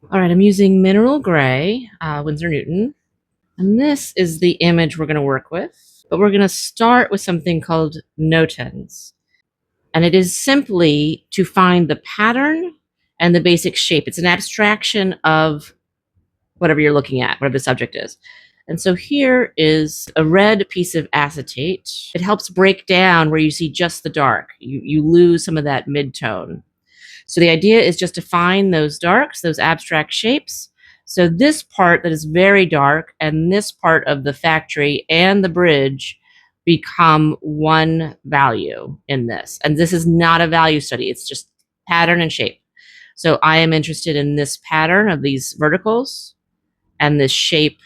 All right, I'm using Mineral Gray, Winsor Newton, and this is the image we're going to work with. But we're going to start with something called Notans, and it is simply to find the pattern and the basic shape. It's an abstraction of whatever you're looking at, whatever the subject is. And so here is a red piece of acetate. It helps break down where you see just the dark. You lose some of that mid-tone. So the idea is just to find those darks, those abstract shapes. So this part that is very dark and this part of the factory and the bridge become one value in this. And this is not a value study. It's just pattern and shape. So I am interested in this pattern of these verticals and this shape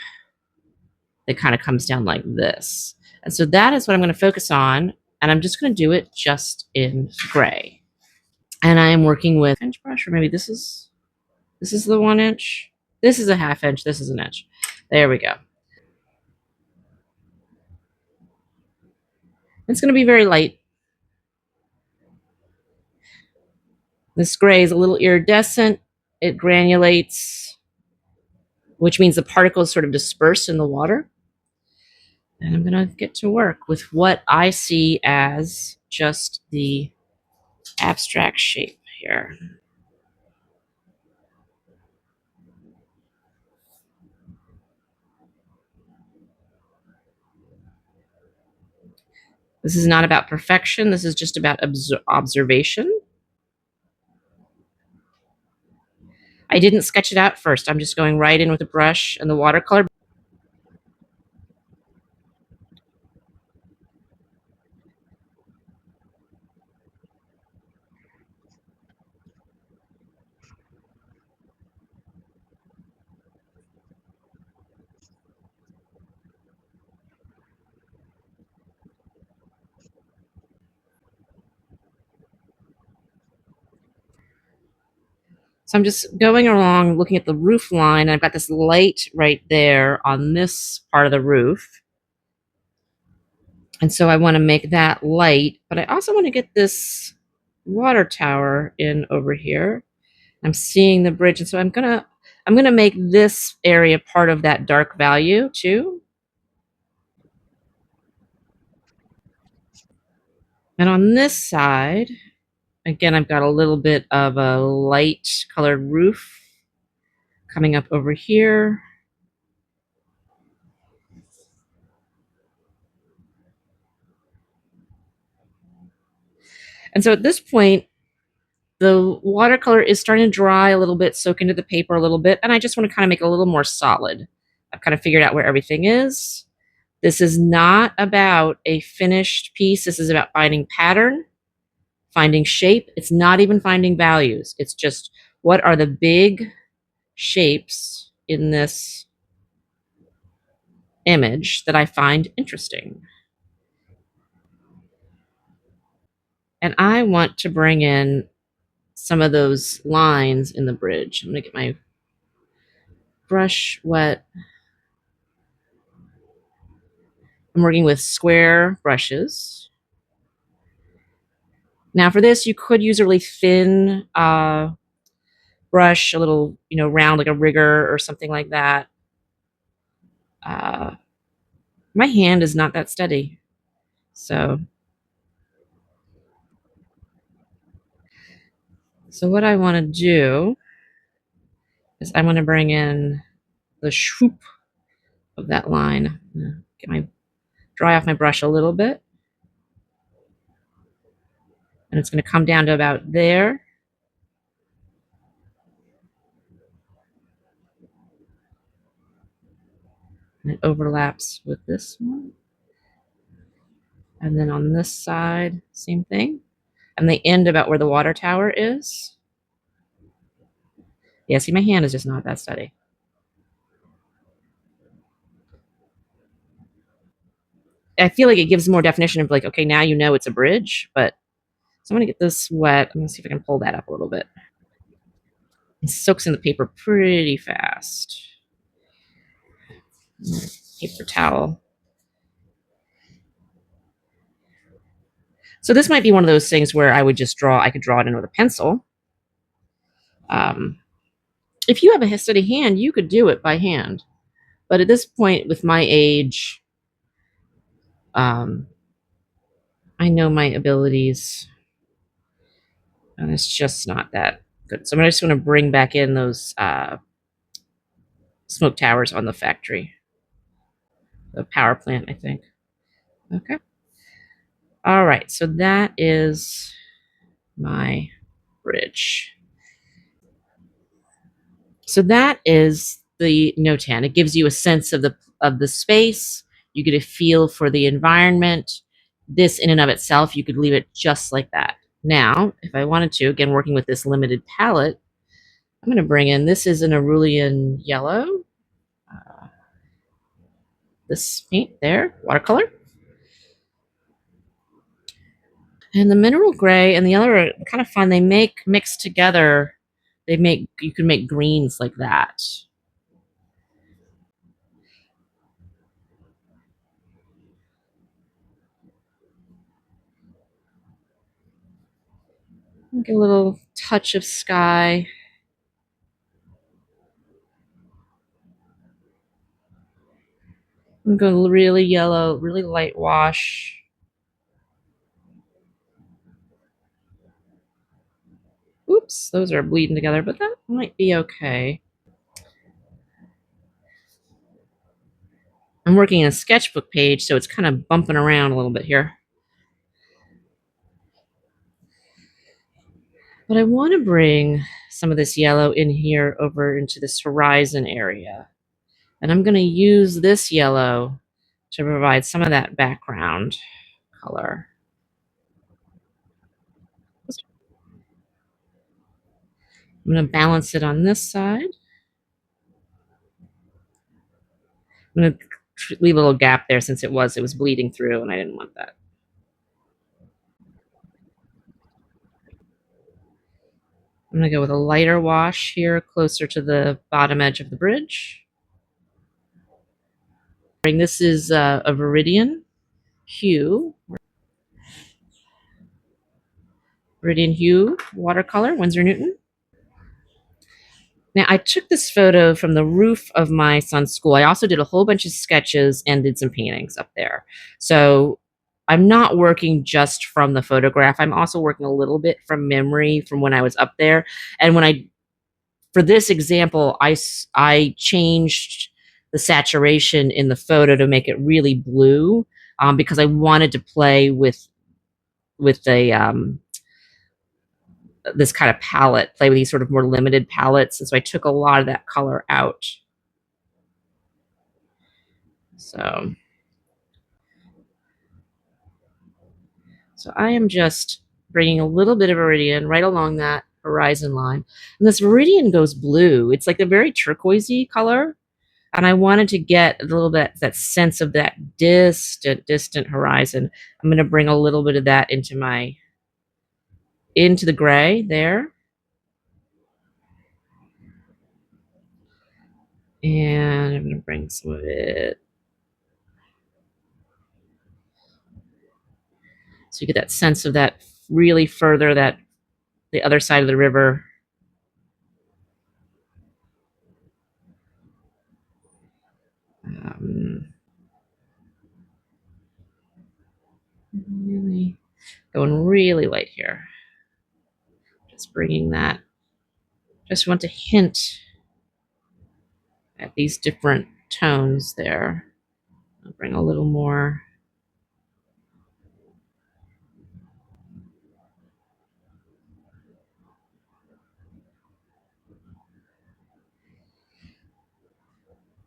that kind of comes down like this. And so that is what I'm going to focus on. And I'm just going to do it just in gray. And I am working with inch brush, or maybe this is the 1 inch. This is a ½ inch. This is an inch. There we go. It's going to be very light. This gray is a little iridescent. It granulates, which means the particles sort of disperse in the water. And I'm going to get to work with what I see as just the abstract shape here. This is not about perfection. This is just about observation. I didn't sketch it out first. I'm just going right in with the brush and the watercolor. So I'm just going along, looking at the roof line. And I've got this light right there on this part of the roof. And so I want to make that light, but I also want to get this water tower in over here. I'm seeing the bridge, and so I'm gonna make this area part of that dark value too. And on this side, again, I've got a little bit of a light colored roof coming up over here. And so at this point, the watercolor is starting to dry a little bit, soak into the paper a little bit, and I just want to kind of make it a little more solid. I've kind of figured out where everything is. This is not about a finished piece. This is about finding pattern, finding shape. It's not even finding values. It's just what are the big shapes in this image that I find interesting. And I want to bring in some of those lines in the bridge. I'm going to get my brush wet. I'm working with square brushes. Now for this, you could use a really thin brush, a little, round like a rigger or something like that. My hand is not that steady. So what I want to do is I want to bring in the swoop of that line. Dry off my brush a little bit. And it's going to come down to about there. And it overlaps with this one. And then on this side, same thing. And they end about where the water tower is. Yeah, see, my hand is just not that steady. I feel like it gives more definition of like, okay, now you know it's a bridge, but so I'm going to get this wet. I'm going to see if I can pull that up a little bit. It soaks in the paper pretty fast. Paper towel. So this might be one of those things where I could draw it in with a pencil. If you have a steady hand, you could do it by hand. But at this point, with my age, I know my abilities, and it's just not that good. So I'm just going to bring back in those smoke towers on the factory, the power plant, I think. Okay. All right. So that is my bridge. So that is the Notan. It gives you a sense of the space. You get a feel for the environment. This in and of itself, you could leave it just like that. Now, if I wanted to, again, working with this limited palette, I'm going to bring in, this is an Aureolin yellow. This paint there, watercolor. And the mineral gray and the yellow are kind of fun. They make mixed together. You can make greens like that. Get a little touch of sky. I'm going really yellow, really light wash. Oops, those are bleeding together, but that might be okay. I'm working in a sketchbook page, so it's kind of bumping around a little bit here. But I want to bring some of this yellow in here over into this horizon area. And I'm going to use this yellow to provide some of that background color. I'm going to balance it on this side. I'm going to leave a little gap there since it was bleeding through and I didn't want that. I'm going to go with a lighter wash here closer to the bottom edge of the bridge. This is a Viridian hue. Viridian hue watercolor, Winsor Newton. Now, I took this photo from the roof of my son's school. I also did a whole bunch of sketches and did some paintings up there. So I'm not working just from the photograph. I'm also working a little bit from memory from when I was up there. And for this example, I changed the saturation in the photo to make it really blue because I wanted to play with a this kind of palette, play with these sort of more limited palettes. And so I took a lot of that color out. So I am just bringing a little bit of Viridian right along that horizon line. And this Viridian goes blue. It's like a very turquoisey color. And I wanted to get a little bit that sense of that distant horizon. I'm going to bring a little bit of that into the gray there. And I'm going to bring some of it. So you get that sense of that really further, that the other side of the river. Really going really light here. Just bringing that. Just want to hint at these different tones there. I'll bring a little more.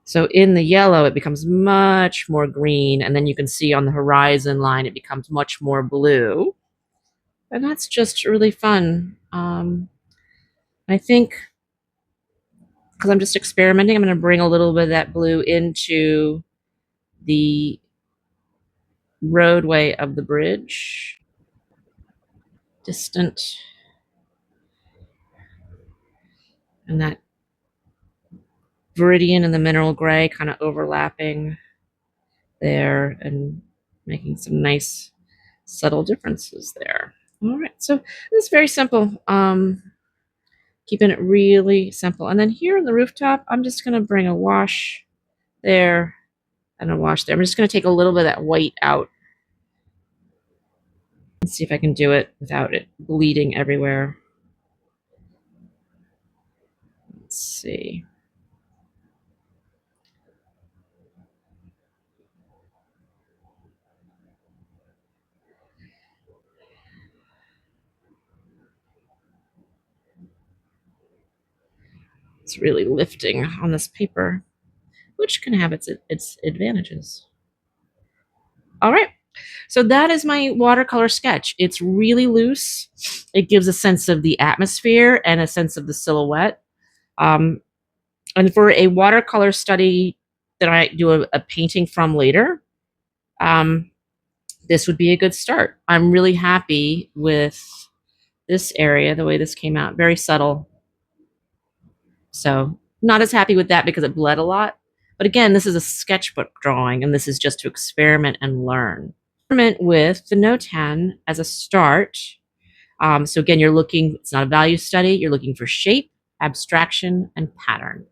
So in the yellow, it becomes much more green, and then you can see on the horizon line, it becomes much more blue. And that's just really fun. I think because I'm just experimenting, I'm going to bring a little bit of that blue into the roadway of the bridge. Distant. And that Viridian and the mineral gray kind of overlapping there and making some nice subtle differences there. All right, so it's very simple. Keeping it really simple. And then here on the rooftop, I'm just going to bring a wash there and a wash there. I'm just going to take a little bit of that white out and see if I can do it without it bleeding everywhere. Let's see. It's really lifting on this paper, which can have its advantages. All right. So that is my watercolor sketch. It's really loose. It gives a sense of the atmosphere and a sense of the silhouette. And for a watercolor study that I do a painting from later, this would be a good start. I'm really happy with this area, the way this came out. Very subtle. So not as happy with that because it bled a lot. But again, this is a sketchbook drawing, and this is just to experiment and learn. Experiment with the Notan as a start. So again, you're looking, it's not a value study, you're looking for shape, abstraction, and pattern.